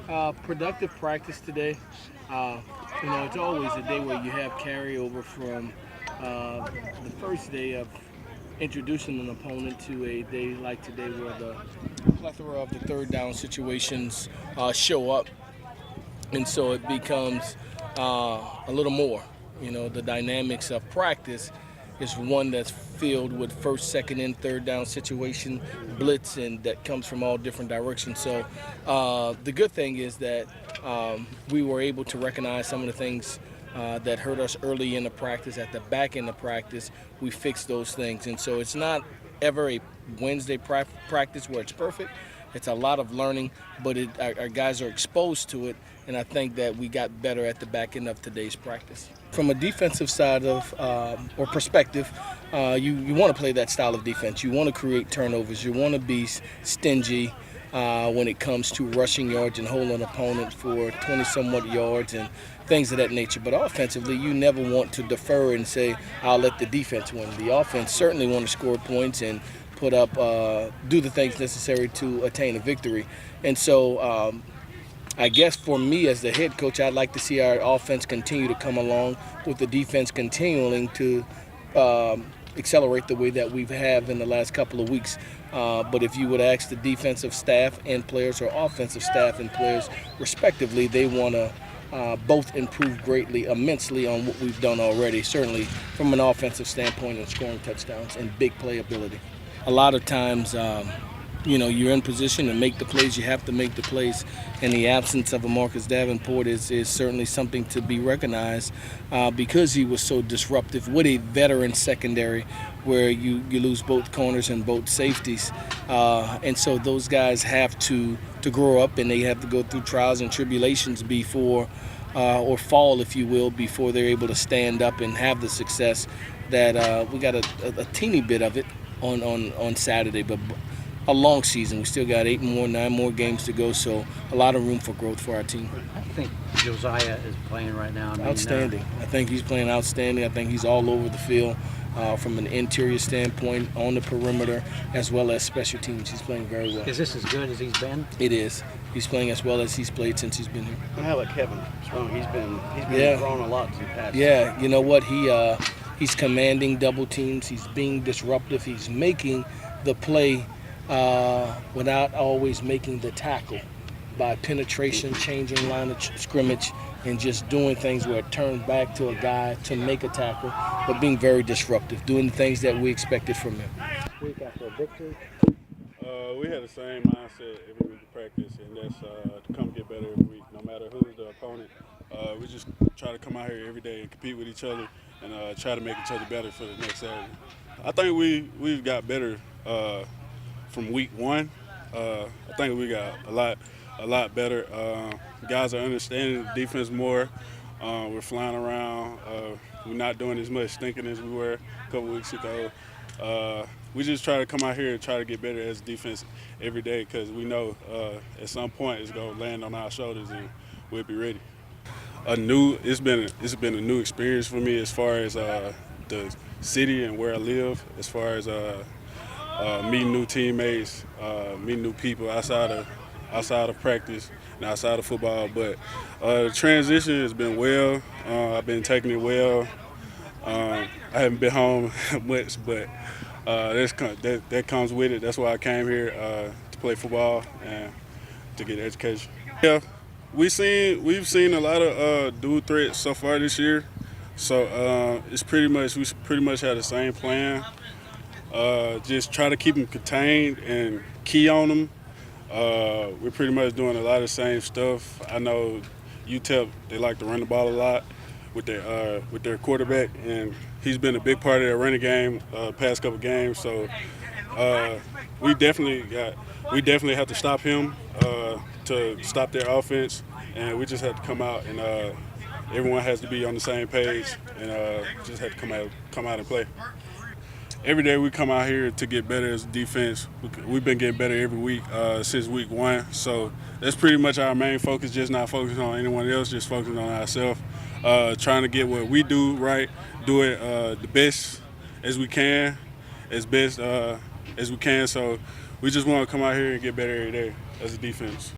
Productive practice today. Uh, it's always a day where you have carryover from the first day of introducing an opponent to a day like today where the plethora of the third down situations show up. And so it becomes a little more. The dynamics of practice is one that's filled with first, second, and third down situation, blitz, and that comes from all different directions. So the good thing is that we were able to recognize some of the things that hurt us early in the practice. At the back end of practice, we fixed those things. And so it's not ever a Wednesday practice where it's perfect. It's a lot of learning, but our guys are exposed to it, and I think that we got better at the back end of today's practice. From a defensive side of or perspective, you want to play that style of defense. You want to create turnovers. You want to be stingy when it comes to rushing yards and holding an opponent for 20-somewhat yards and things of that nature. But offensively, you never want to defer and say, I'll let the defense win. The offense certainly want to score points and put up, do the things necessary to attain a victory. And so I guess for me as the head coach, I'd like to see our offense continue to come along with the defense continuing to accelerate the way that we've had in the last couple of weeks. But if you would ask the defensive staff and players or offensive staff and players respectively, they want to both improve greatly, immensely on what we've done already, certainly from an offensive standpoint and scoring touchdowns and big playability. A lot of times, you're in position to make the plays. You have to make the plays, and the absence of a Marcus Davenport is certainly something to be recognized because he was so disruptive with a veteran secondary where you lose both corners and both safeties. And so those guys have to grow up, and they have to go through trials and tribulations before or fall, if you will, before they're able to stand up and have the success that we got a teeny bit of it on Saturday, but a long season. We still got 9 more games to go, so a lot of room for growth for our team. I think Josiah is playing right now. Outstanding. I think he's playing outstanding. I think he's all over the field from an interior standpoint, on the perimeter, as well as special teams. He's playing very well. Is this as good as he's been? It is. He's playing as well as he's played since he's been here. How about Kevin Strong? He's been growing a lot in the past. Yeah, you know what? He's commanding double teams. He's being disruptive. He's making the play without always making the tackle by penetration, changing line of scrimmage, and just doing things where it turns back to a guy to make a tackle, but being very disruptive, doing the things that we expected from him. Week after a victory. We had the same mindset every week of practice, and that's to come get better every week, no matter who's the opponent. We just try to come out here every day and compete with each other and try to make each other better for the next Saturday. I think we've got better from week one. I think we got a lot better. Guys are understanding the defense more. We're flying around. We're not doing as much stinking as we were a couple weeks ago. We just try to come out here and try to get better as a defense every day because we know at some point it's going to land on our shoulders and we'll be ready. It's been a new experience for me as far as the city and where I live, as far as meeting new teammates, meeting new people outside of practice and outside of football. But the transition has been well. I've been taking it well. I haven't been home much, but that comes with it. That's why I came here to play football and to get education. Yeah, we've seen a lot of dual threats so far this year. So we pretty much have the same plan. Just try to keep them contained and key on them. We're pretty much doing a lot of the same stuff. I know UTEP, they like to run the ball a lot with their quarterback, and he's been a big part of their running game past couple games. So we definitely have to stop him to stop their offense, and we just have to come out and everyone has to be on the same page and just have to come out and play. Every day we come out here to get better as a defense. We've been getting better every week since week one. So that's pretty much our main focus, just not focusing on anyone else, just focusing on ourselves. Trying to get what we do right, do it the best as we can, as best as we can. So we just want to come out here and get better every day as a defense.